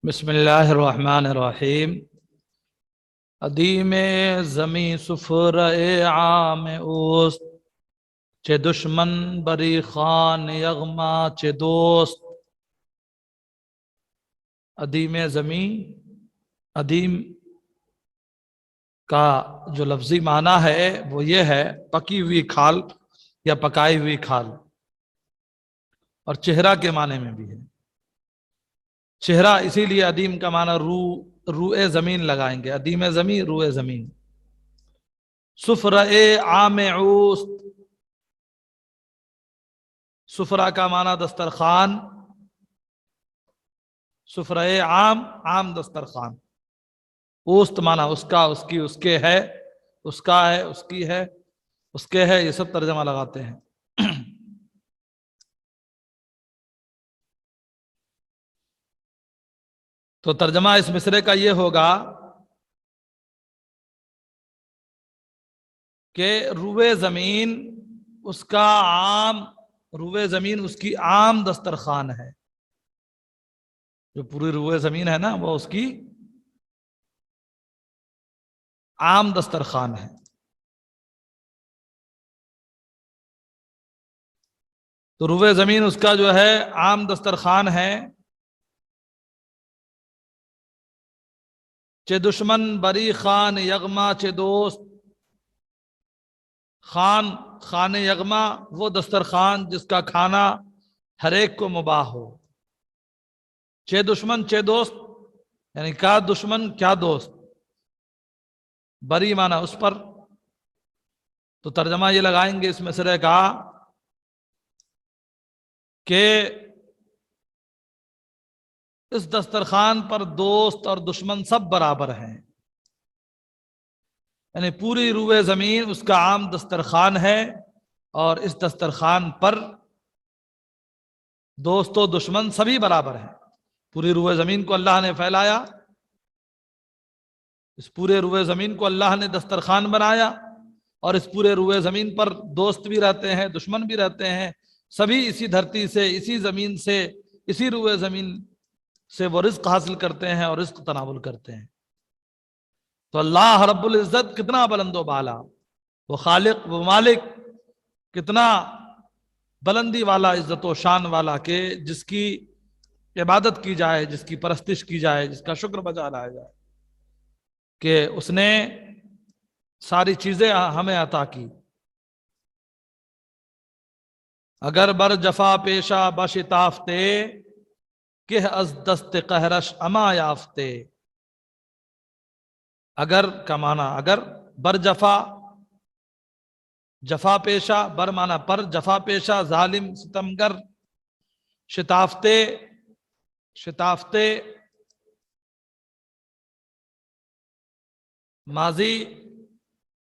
بسم اللہ الرحمن الرحیم۔ ادیم زمیں سفر عام اوست، چے دشمن بری خان یغما چے دوست۔ ادیم زمیں، ادیم کا جو لفظی معنی ہے وہ یہ ہے پکی ہوئی کھال یا پکائی ہوئی کھال، اور چہرہ کے معنی میں بھی ہے۔ چہرہ اسی لیے ادیم کا معنی روئے زمین لگائیں گے، ادیم زمین روئے زمین۔ سفرہ عام اوست، سفرہ کا معنی دسترخوان، سفرہ عام دسترخوان، اوست معنی اس کا، اس کی، اس کے ہے، اس کا ہے، اس کی ہے، اس کے ہے، یہ سب ترجمہ لگاتے ہیں۔ تو ترجمہ اس مصرے کا یہ ہوگا کہ روئے زمین اس کا عام، روئے زمین اس کی عام دسترخوان ہے۔ جو پوری روئے زمین ہے نا وہ اس کی عام دسترخوان ہے۔ تو روئے زمین اس کا جو ہے عام دسترخوان ہے۔ چے دشمن بری خان یغما چے دوست، خان یغما وہ دسترخوان جس کا کھانا ہر ایک کو مباح ہو۔ چے دشمن چے دوست یعنی کیا دشمن کیا دوست، بری معنی اس پر۔ تو ترجمہ یہ لگائیں گے اس مصرے کا کہ اس دسترخوان پر دوست اور دشمن سب برابر ہیں، یعنی پوری روئے زمین اس کا عام دسترخوان ہے، اور اس دسترخوان پر دوست و دشمن سبھی برابر ہیں۔ پوری روئے زمین کو اللہ نے پھیلایا، اس پورے روئے زمین کو اللہ نے دسترخوان بنایا، اور اس پورے روئے زمین پر دوست بھی رہتے ہیں، دشمن بھی رہتے ہیں، سبھی اسی دھرتی سے، اسی زمین سے، اسی روئے زمین سے وہ رزق حاصل کرتے ہیں اور رزق تناول کرتے ہیں۔ تو اللہ رب العزت کتنا بلند و بالا، وہ خالق، وہ مالک کتنا بلندی والا، عزت و شان والا، کہ جس کی عبادت کی جائے، جس کی پرستش کی جائے، جس کا شکر بجا لایا جائے کہ اس نے ساری چیزیں ہمیں عطا کی۔ اگر بر جفا پیشہ بشتافتے، کہ از دست قہرش اما یافتے۔ اگر کا معنی اگر، بر جفا، جفا پیشہ، بر معنی پر، جفا پیشہ ظالم ستمگر، شتافتے، شتافتے ماضی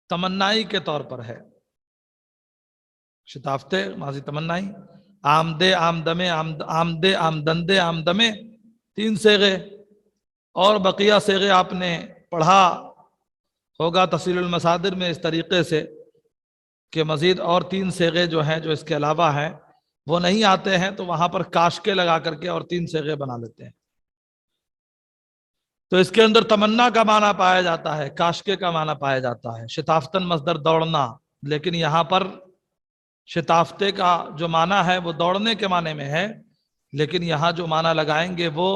تمنائی کے طور پر ہے، شتافتے ماضی تمنائی۔ آمدے آمدمے، آمدے آمدندے آمدمے، تین صیغے، اور بقیہ صیغے آپ نے پڑھا ہوگا تفصیل المصادر میں اس طریقے سے کہ مزید اور تین صیغے جو ہیں جو اس کے علاوہ ہیں وہ نہیں آتے ہیں، تو وہاں پر کاشکے لگا کر کے اور تین صیغے بنا لیتے ہیں۔ تو اس کے اندر تمنا کا معنی پایا جاتا ہے، کاشکے کا معنی پایا جاتا ہے، شتافتن مصدر دوڑنا، لیکن یہاں پر شتافتے کا جو معنی ہے وہ دوڑنے کے معنی میں ہے، لیکن یہاں جو معنی لگائیں گے وہ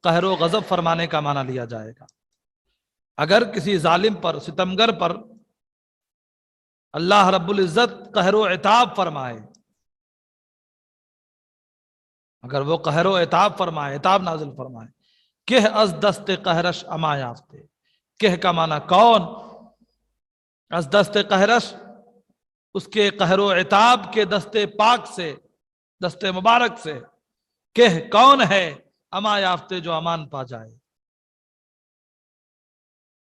قہر و غضب فرمانے کا معنی لیا جائے گا۔ اگر کسی ظالم پر، ستمگر پر اللہ رب العزت قہر و عتاب فرمائے، اگر وہ قہر و عتاب فرمائے، عتاب نازل فرمائے، کہ از دست قہرش اما یافتے، کہ کا معنی کون، از دست قہرش اس کے قہر و عتاب کے دستے پاک سے، دستے مبارک سے، کہ کون ہے اما یافتے جو امان پا جائے۔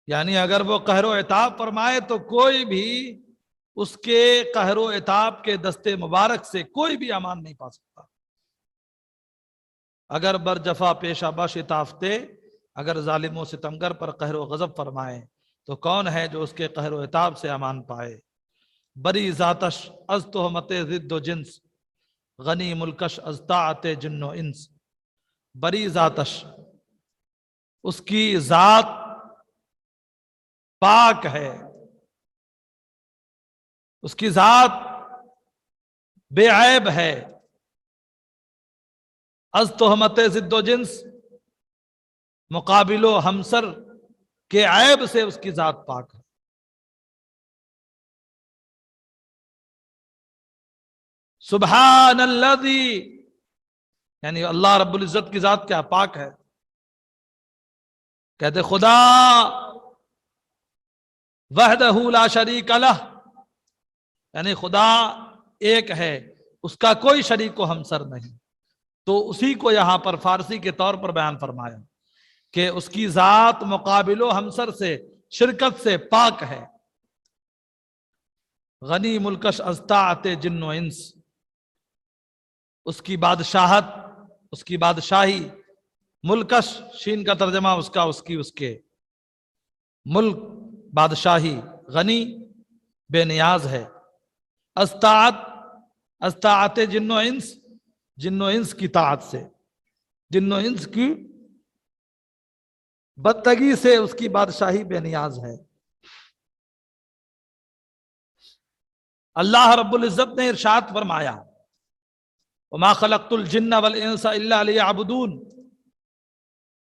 یعنی اگر وہ قہر و عتاب فرمائے تو کوئی بھی اس کے قہر و عتاب کے دستے مبارک سے کوئی بھی امان نہیں پا سکتا۔ اگر بر جفا پیشہ بشتافتے، اگر ظالم و ستمگر پر قہر و غضب فرمائے تو کون ہے جو اس کے قہر و عتاب سے امان پائے۔ بری ذاتش از تہمت ضد و جنس، غنی ملکش از طاعت جن و انس۔ بری ذاتش اس کی ذات پاک ہے، اس کی ذات بے عیب ہے، از تہمت ضد و جنس، مقابل و ہمسر کے عیب سے اس کی ذات پاک ہے۔ سبحان الذی، یعنی اللہ رب العزت کی ذات کیا پاک ہے۔ کہتے خدا وحدہ لا شریک لہ، یعنی خدا ایک ہے، اس کا کوئی شریک و ہمسر نہیں۔ تو اسی کو یہاں پر فارسی کے طور پر بیان فرمایا کہ اس کی ذات مقابل و ہمسر سے، شرکت سے پاک ہے۔ غنی ملکش از طاعت جن و انس، اس کی بادشاہت، اس کی بادشاہی، ملکش شین کا ترجمہ اس کے ملک، بادشاہی، غنی بے نیاز ہے، از طاعت جن و انس، جن و انس کی طاعت سے، جن و انس کی بندگی سے اس کی بادشاہی بے نیاز ہے۔ اللہ رب العزت نے ارشاد فرمایا وما خلقت الجن والانس الا لیعبدون،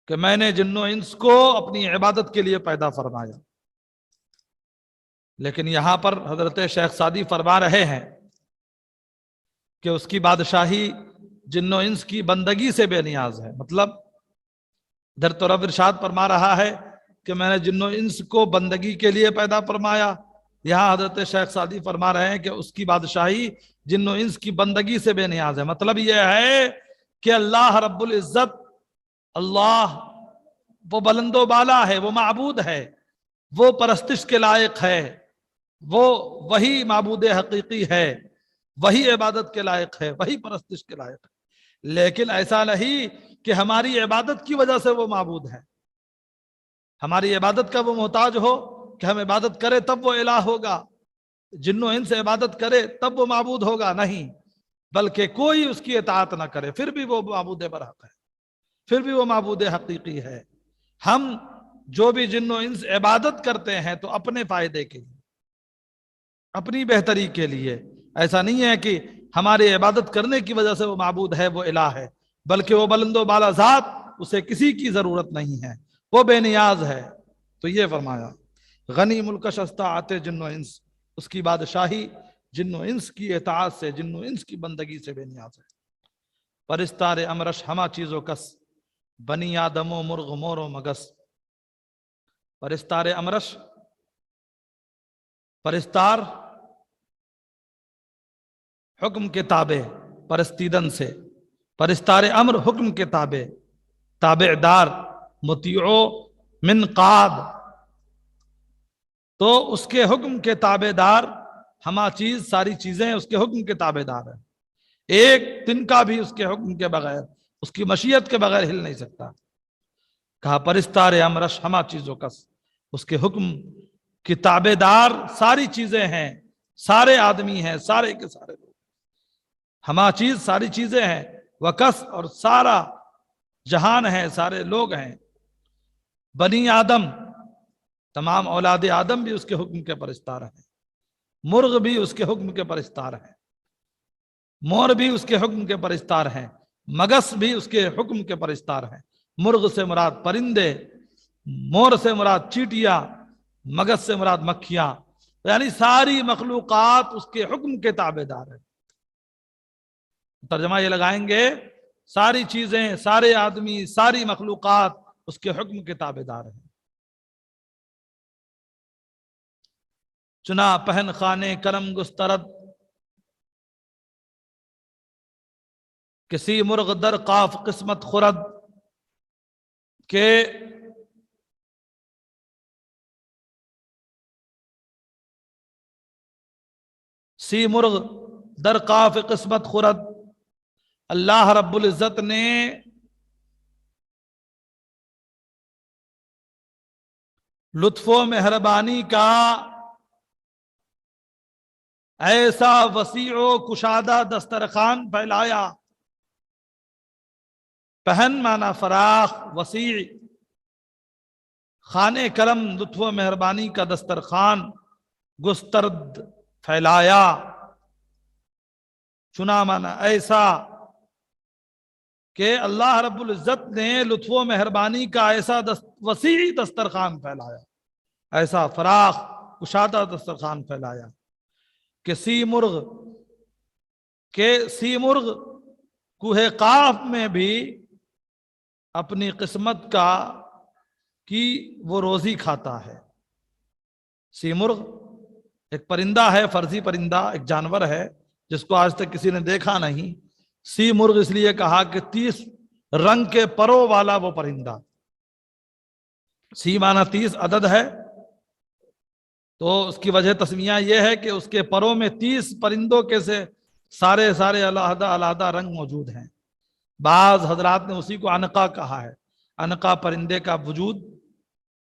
کہ میں نے جن و انس کو اپنی عبادت کے لیے پیدا فرمایا۔ لیکن یہاں پر حضرت شیخ سعدی فرما رہے ہیں کہ اس کی بادشاہی جن و انس کی بندگی سے بے نیاز ہے، مطلب ادھر تو رب ارشاد فرما رہا ہے کہ میں نے جن و انس کو بندگی کے لیے پیدا فرمایا، یہاں حضرت شیخ سعدی فرما رہے ہیں کہ اس کی بادشاہی جن و انس کی بندگی سے بے نیاز ہے۔ مطلب یہ ہے کہ اللہ رب العزت، اللہ وہ بلند و بالا ہے، وہ معبود ہے، وہ پرستش کے لائق ہے، وہی معبود حقیقی ہے، وہی عبادت کے لائق ہے، وہی پرستش کے لائق ہے۔ لیکن ایسا نہیں کہ ہماری عبادت کی وجہ سے وہ معبود ہے، ہماری عبادت کا وہ محتاج ہو کہ ہم عبادت کریں تب وہ الہ ہوگا، جن و انس سے عبادت کرے تب وہ معبود ہوگا، نہیں، بلکہ کوئی اس کی اطاعت نہ کرے پھر بھی وہ معبود برحق ہے، پھر بھی وہ معبود حقیقی ہے۔ ہم جو بھی جن و انس عبادت کرتے ہیں تو اپنے فائدے کے لیے، اپنی بہتری کے لیے، ایسا نہیں ہے کہ ہماری عبادت کرنے کی وجہ سے وہ معبود ہے، وہ الہ ہے، بلکہ وہ بلند و بالا ذات، اسے کسی کی ضرورت نہیں ہے، وہ بے نیاز ہے۔ تو یہ فرمایا غنی ملکش از طاعت جن و انس، اس کی بادشاہی جن و انس کی اطاعت سے، جن و انس کی بندگی سے بے نیاز ہے۔ پرستار امرش ہما چیزوں کس، بنی آدم و مرغ مور و مگس۔ پرستار امرش، پرستار حکم کے تابع، پرستیدن سے، پرستار امر حکم کے تابع، تابعدار، مطیعو من قاد، تو اس کے حکم کے تابعدار، ہما چیز، ساری چیزیں اس کے حکم کے تابعدار ہیں، ایک تنکا بھی اس کے حکم کے بغیر، اس کی مشیت کے بغیر ہل نہیں سکتا۔ کہا پرستار امرش ہما چیزوں کس، اس کے حکم کی تابعدار ساری چیزیں ہیں، سارے آدمی ہیں، سارے کے سارے لوگ، ہما چیز ساری چیزیں ہیں، وکس اور سارا جہان ہے، سارے لوگ ہیں۔ بنی آدم، تمام اولاد آدم بھی اس کے حکم کے پرستار ہیں، مرغ بھی اس کے حکم کے پرستار ہیں، مور بھی اس کے حکم کے پرستار ہیں، مگس بھی اس کے حکم کے پرستار ہیں۔ مرغ سے مراد پرندے، مور سے مراد چیٹیاں، مگس سے مراد مکھیاں، یعنی ساری مخلوقات اس کے حکم کے تابعدار ہیں۔ ترجمہ یہ لگائیں گے، ساری چیزیں، سارے آدمی، ساری مخلوقات اس کے حکم کے تابعدار ہیں۔ چنا پہن خانے کرم گسترد، کسی مرغ در قاف قسمت خورد، کہ سی مرغ در قاف قسمت خورد، اللہ رب العزت نے لطف و مہربانی کا ایسا وسیع و کشادہ دسترخوان پھیلایا۔ پہن مانا فراخ، وسیع، خانے کرم لطف و مہربانی کا دسترخوان گسترد پھیلایا، چنا مانا ایسا کہ اللہ رب العزت نے لطف و مہربانی کا ایسا وسیع دسترخوان پھیلایا، ایسا فراخ کشادہ دسترخوان پھیلایا کہ سی مرغ کوہ قاف میں بھی اپنی قسمت کی وہ روزی کھاتا ہے۔ سی مرغ ایک پرندہ ہے، فرضی پرندہ، ایک جانور ہے جس کو آج تک کسی نے دیکھا نہیں۔ سی مرغ اس لیے کہا کہ 30 رنگ کے پروں والا وہ پرندہ، سی مانا 30 عدد ہے، تو اس کی وجہ تسمیہ یہ ہے کہ اس کے پروں میں 30 پرندوں کے سے سارے علیحدہ علیحدہ رنگ موجود ہیں۔ بعض حضرات نے اسی کو عنقا کہا ہے، عنقا پرندے کا وجود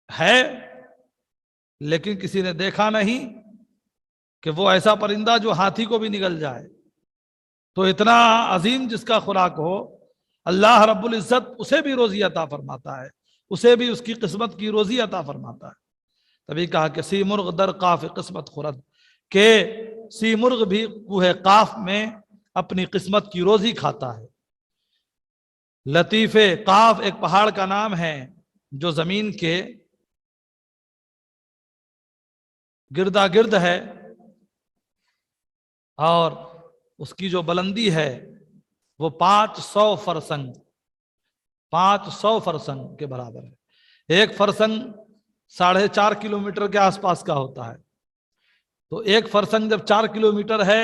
ہے لیکن کسی نے دیکھا نہیں کہ وہ ایسا پرندہ جو ہاتھی کو بھی نگل جائے۔ تو اتنا عظیم جس کا خوراک ہو، اللہ رب العزت اسے بھی روزی عطا فرماتا ہے، اسے بھی اس کی قسمت کی روزی عطا فرماتا ہے۔ تبھی کہا کہ سی مرغ در قاف قسمت خورد، کہ سی مرغ بھی کوہ قاف میں اپنی قسمت کی روزی کھاتا ہے۔ لطیف قاف ایک پہاڑ کا نام ہے جو زمین کے گردا گرد ہے اور اس کی جو بلندی ہے وہ 500 فرسنگ کے برابر ہے۔ ایک فرسنگ 4.5 کلومیٹر کے آس پاس کا ہوتا ہے، تو ایک فرسنگ جب 4 کلومیٹر ہے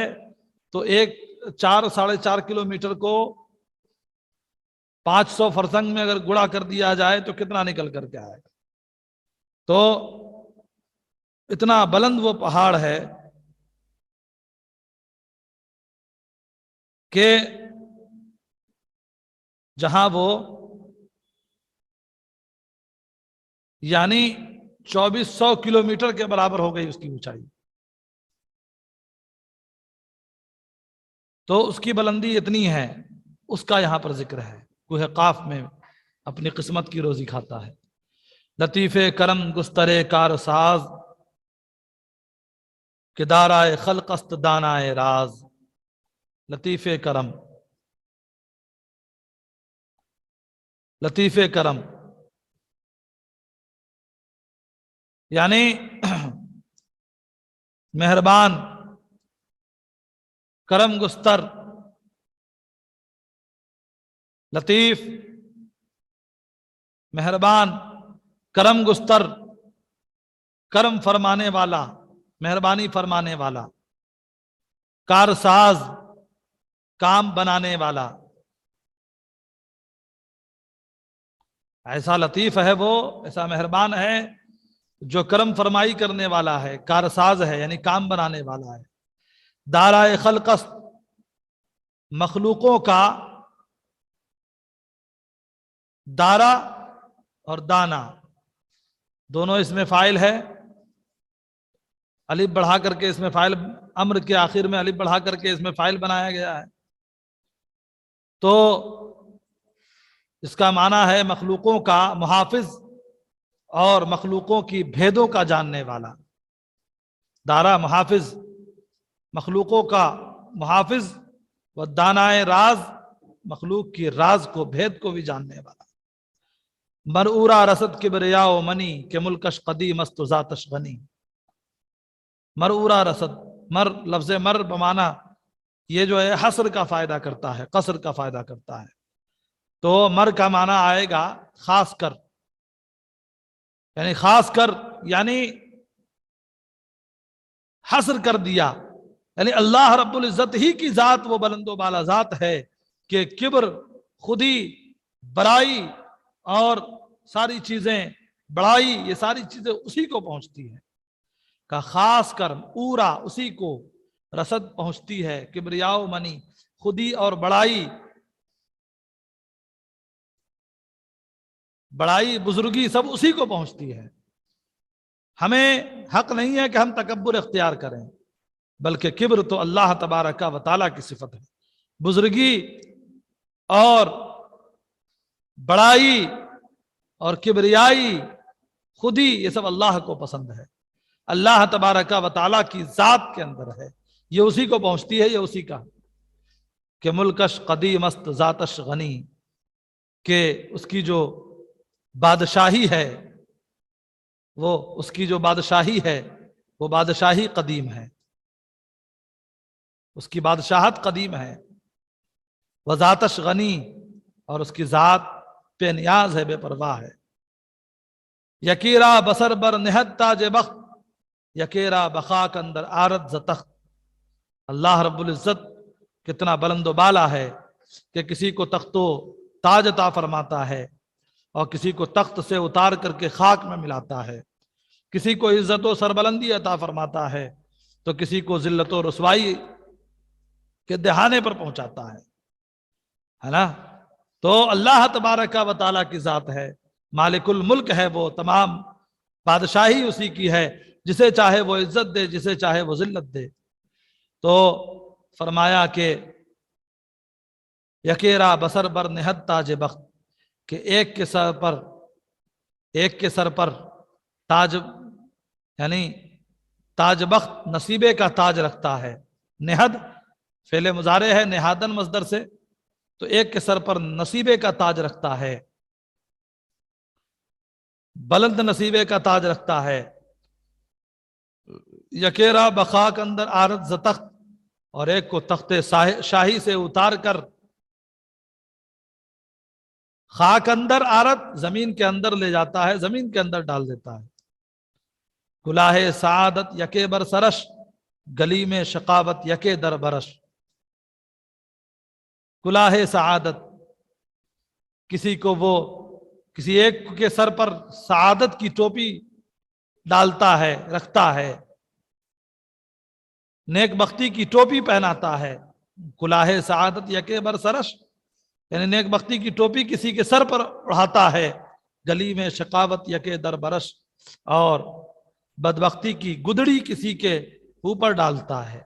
تو ایک 4.5 کلومیٹر کو 500 فرسنگ میں اگر گڑا کر دیا جائے تو کتنا نکل کر کے آئے گا۔ تو اتنا بلند وہ پہاڑ ہے کہ جہاں وہ یعنی 2400 کلومیٹر کے برابر ہو گئی اس کی اونچائی، تو اس کی بلندی اتنی ہے، اس کا یہاں پر ذکر ہے۔ کوہ قاف میں اپنی قسمت کی روزی کھاتا ہے۔ لطیف کرم گسترے کار ساز، کہ دارائے خلق است دانائے راز۔ لطیف کرم، لطیف کرم یعنی مہربان، کرم گستر، لطیف مہربان، کرم گستر، کرم فرمانے والا، مہربانی فرمانے والا، کارساز کام بنانے والا۔ ایسا لطیف ہے وہ، ایسا مہربان ہے جو کرم فرمائی کرنے والا ہے، کارساز ہے یعنی کام بنانے والا ہے۔ دارائے خلقست، مخلوقوں کا، دارا اور دانا دونوں اس میں فاعل ہے، الف بڑھا کر کے اس میں فاعل، امر کے آخر میں الف بڑھا کر کے اس میں فاعل بنایا گیا ہے۔ تو اس کا معنی ہے مخلوقوں کا محافظ اور مخلوقوں کی بھیدوں کا جاننے والا۔ دارا محافظ، مخلوقوں کا محافظ، و دانائے راز، مخلوق کی راز کو، بھید کو بھی جاننے والا۔ مرعورا رسد کبریا و منی، کہ ملکش قدیم است و ذاتش غنی۔ مرعورا رسد، مر لفظ مر بمانا یہ جو ہے حصر کا فائدہ کرتا ہے، قصر کا فائدہ کرتا ہے، تو مر کا معنی آئے گا خاص کر، یعنی خاص کر یعنی حصر کر دیا، یعنی اللہ رب العزت ہی کی ذات وہ بلند و بالا ذات ہے کہ کبر، خودی، برائی اور ساری چیزیں، بڑائی، یہ ساری چیزیں اسی کو پہنچتی ہیں۔ کا خاص کر اورا اسی کو، رسد پہنچتی ہے، کبریاء منی، خودی اور بڑائی، بڑائی بزرگی سب اسی کو پہنچتی ہے۔ ہمیں حق نہیں ہے کہ ہم تکبر اختیار کریں، بلکہ کبر تو اللہ تبارک و تعالیٰ کی صفت ہے۔ بزرگی اور بڑائی اور کبریائی، خود ہی یہ سب اللہ کو پسند ہے، اللہ تبارک و تعالیٰ کی ذات کے اندر ہے، یہ اسی کو پہنچتی ہے، یہ اسی کا کہ ملکش قدیم است ذاتش غنی، کہ اس کی جو بادشاہی ہے، وہ اس کی جو بادشاہی ہے وہ بادشاہی قدیم ہے، اس کی بادشاہت قدیم ہے، وذاتش غنی، اور اس کی ذات بے نیاز ہے، بے پرواہ ہے۔ یکیرا بسر بر نہد تاج بخت، یکیرا بخاک اندر آرد ز تخت۔ اللہ رب العزت کتنا بلند و بالا ہے کہ کسی کو تخت و تاج عطا فرماتا ہے اور کسی کو تخت سے اتار کر کے خاک میں ملاتا ہے، کسی کو عزت و سربلندی عطا فرماتا ہے تو کسی کو ذلت و رسوائی کے دہانے پر پہنچاتا ہے نا۔ تو اللہ تبارک و تعالیٰ کی ذات ہے، مالک الملک ہے، وہ تمام بادشاہی اسی کی ہے، جسے چاہے وہ عزت دے، جسے چاہے وہ ذلت دے۔ تو فرمایا کہ یکیرا بسر بر نہد تاج بخت، کہ ایک کے سر پر تاج، یعنی تاج بخت نصیبے کا تاج رکھتا ہے۔ نہد فعل مضارع ہے نہادن مصدر سے، تو ایک کے سر پر نصیبے کا تاج رکھتا ہے، بلند نصیبے کا تاج رکھتا ہے۔ یکیرا بخاک اندر آرد ز تخت، اور ایک کو تخت شاہی سے اتار کر خاک اندر آرد، زمین کے اندر لے جاتا ہے، زمین کے اندر ڈال دیتا ہے۔ کلاہ سعادت یکے بر سرش، گلی میں شقاوت یکے در برش۔ کلاہ سعادت، کسی ایک کے سر پر سعادت کی ٹوپی ڈالتا ہے، رکھتا ہے، نیک بختی کی ٹوپی پہناتا ہے۔ کلاہ سعادت یکے بر سرش، یعنی نیک بختی کی ٹوپی کسی کے سر پر اڑاتا ہے، گلی میں شقاوت یکے در برش، اور بدبختی کی گدڑی کسی کے اوپر ڈالتا ہے۔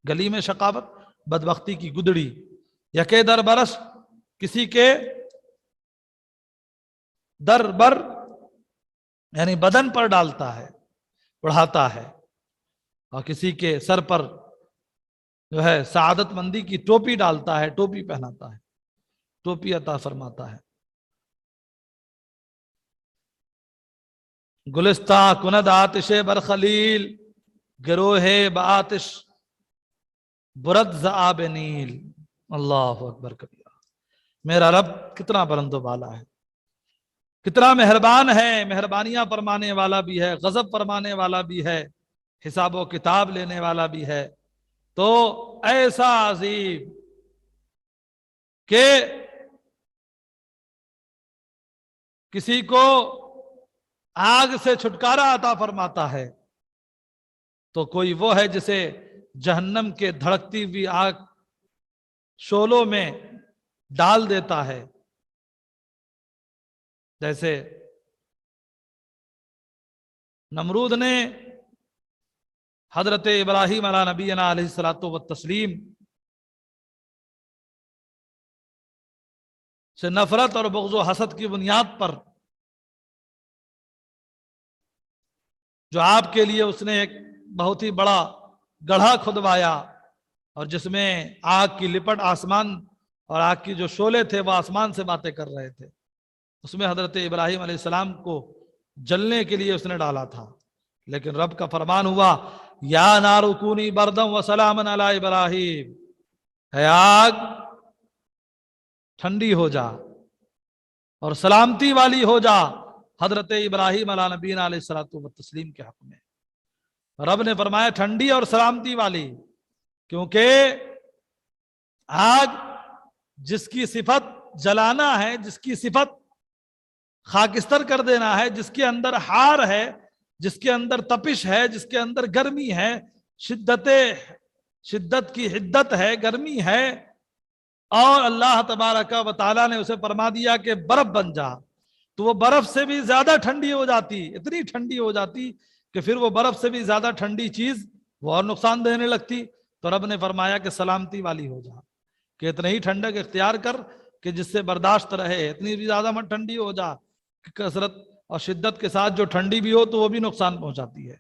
گلی میں شقاوت، بدبختی کی گدڑی، یکے در برش، کسی کے در بر یعنی بدن پر ڈالتا ہے، اڑاتا ہے، اور کسی کے سر پر جو ہے سعادت مندی کی ٹوپی ڈالتا ہے، ٹوپی پہناتا ہے، ٹوپی عطا فرماتا ہے۔ گلستہ کند آتش بر خلیل، گروہ بآتش برد ز آب نیل۔ اللہ اکبر کبیرہ، میرا رب کتنا بلند و بالا ہے، کتنا مہربان ہے، مہربانیاں فرمانے والا بھی ہے، غضب فرمانے والا بھی ہے، حساب و کتاب لینے والا بھی ہے۔ تو ایسا عظیم کہ کسی کو آگ سے چھٹکارا عطا فرماتا ہے تو کوئی وہ ہے جسے جہنم کے دھڑکتی ہوئی آگ شعلوں میں ڈال دیتا ہے، جیسے نمرود نے حضرت ابراہیم علیہ نبینا علیہ الصلوۃ والتسلیم سے نفرت اور بغض و حسد کی بنیاد پر جو آپ کے لیے اس نے ایک بہت ہی بڑا گڑھا کھدوایا، اور جس میں آگ کی لپٹ آسمان اور آگ کی جو شعلے تھے وہ آسمان سے باتیں کر رہے تھے، اس میں حضرت ابراہیم علیہ السلام کو جلنے کے لیے اس نے ڈالا تھا، لیکن رب کا فرمان ہوا یا نار کونی بردم و سلام علی ابراہیم، اے آگ ٹھنڈی ہو جا اور سلامتی والی ہو جا حضرت ابراہیم علیہ نبینا علیہ الصلوۃ والتسلیم کے حق میں۔ رب نے فرمایا ٹھنڈی اور سلامتی والی، کیونکہ آگ جس کی صفت جلانا ہے، جس کی صفت خاکستر کر دینا ہے، جس کے اندر حار ہے، جس کے اندر تپش ہے، جس کے اندر گرمی ہے، شدت کی حدت ہے، گرمی ہے، اور اللہ تبارک و تعالیٰ نے اسے فرما دیا کہ برف بن جا، تو وہ برف سے بھی زیادہ ٹھنڈی ہو جاتی، اتنی ٹھنڈی ہو جاتی کہ پھر وہ برف سے بھی زیادہ ٹھنڈی چیز وہ اور نقصان دینے لگتی۔ تو رب نے فرمایا کہ سلامتی والی ہو جا، کہ اتنا ہی ٹھنڈک اختیار کر کہ جس سے برداشت رہے، اتنی بھی زیادہ مت ٹھنڈی ہو جا کہ کثرت اور شدت کے ساتھ جو ٹھنڈی بھی ہو تو وہ بھی نقصان پہنچاتی ہے.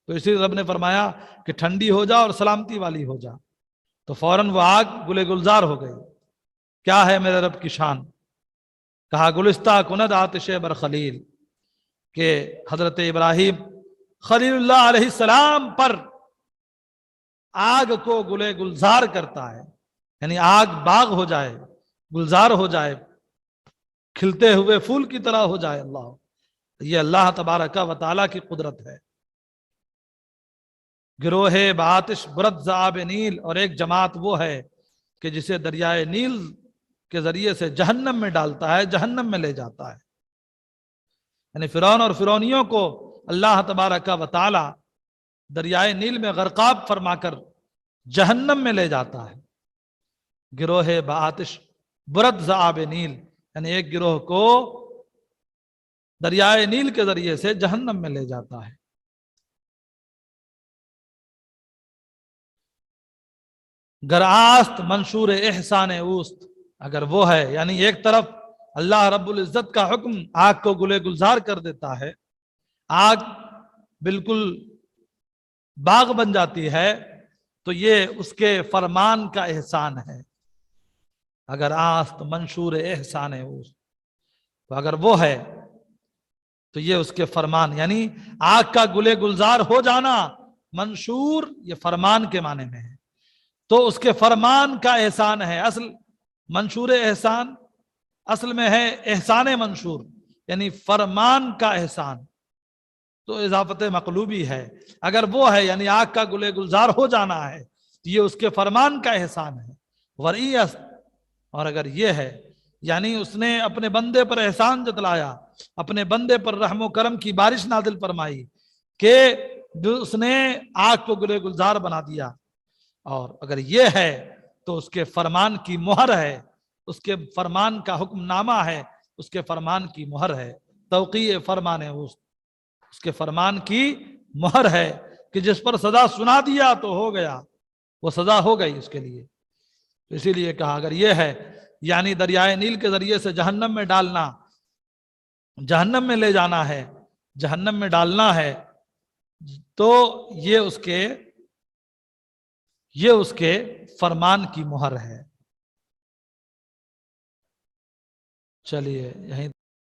تو اسی رب نے فرمایا کہ ٹھنڈی ہو جا اور سلامتی والی ہو جا. تو فوراً وہ آگ گلے گلزار ہو گئی. کیا ہے میرے رب کی شان. کہا گلستہ کند آتش بر خلیل، کہ حضرت ابراہیم خلیل اللہ علیہ السلام پر آگ کو گلے گلزار کرتا ہے، یعنی آگ باغ ہو جائے، گلزار ہو جائے، کھلتے ہوئے پھول کی طرح ہو جائے. یہ اللہ تبارک و تعالیٰ کی قدرت ہے. گروہ بآتش برد ز آب نیل، اور ایک جماعت وہ ہے کہ جسے دریائے نیل کے ذریعے سے جہنم میں ڈالتا ہے، جہنم میں لے جاتا ہے. یعنی فرعون اور فرعونیوں کو اللہ تبارک و تعالی دریائے نیل میں غرقاب فرما کر جہنم میں لے جاتا ہے. گروہ بآتش برد ز آب نیل، یعنی ایک گروہ کو دریائے نیل کے ذریعے سے جہنم میں لے جاتا ہے. گر آست منشور احسان اوست، اگر وہ ہے، یعنی ایک طرف اللہ رب العزت کا حکم آگ کو گلے گلزار کر دیتا ہے، آگ بالکل باغ بن جاتی ہے، تو یہ اس کے فرمان کا احسان ہے. اگر آست منشور احسان اوست، تو اگر وہ ہے تو یہ اس کے فرمان، یعنی آگ کا گلے گلزار ہو جانا منشور، یہ فرمان کے معنی میں ہے، تو اس کے فرمان کا احسان ہے. اصل منشور احسان اصل میں ہے احسان منشور، یعنی فرمان کا احسان، تو اضافت مقلوبی ہے. اگر وہ ہے یعنی آگ کا گلے گلزار ہو جانا ہے تو یہ اس کے فرمان کا احسان ہے. وریست، اور اگر یہ ہے یعنی اس نے اپنے بندے پر احسان جتلایا، اپنے بندے پر رحم و کرم کی بارش نازل فرمائی کہ اس نے آگ کو گلے گلزار بنا دیا، اور اگر یہ ہے تو اس کے فرمان کی مہر ہے، اس کے فرمان کا حکم نامہ ہے، اس کے فرمان کی مہر ہے. توقیع فرمان اس کے فرمان کی مہر ہے کہ جس پر سزا سنا دیا تو ہو گیا، وہ سزا ہو گئی اس کے لیے. اسی لیے کہا اگر یہ ہے یعنی دریائے نیل کے ذریعے سے جہنم میں ڈالنا، جہنم میں لے جانا ہے، جہنم میں ڈالنا ہے، تو یہ اس کے فرمان کی مہر ہے. چلیے یہیں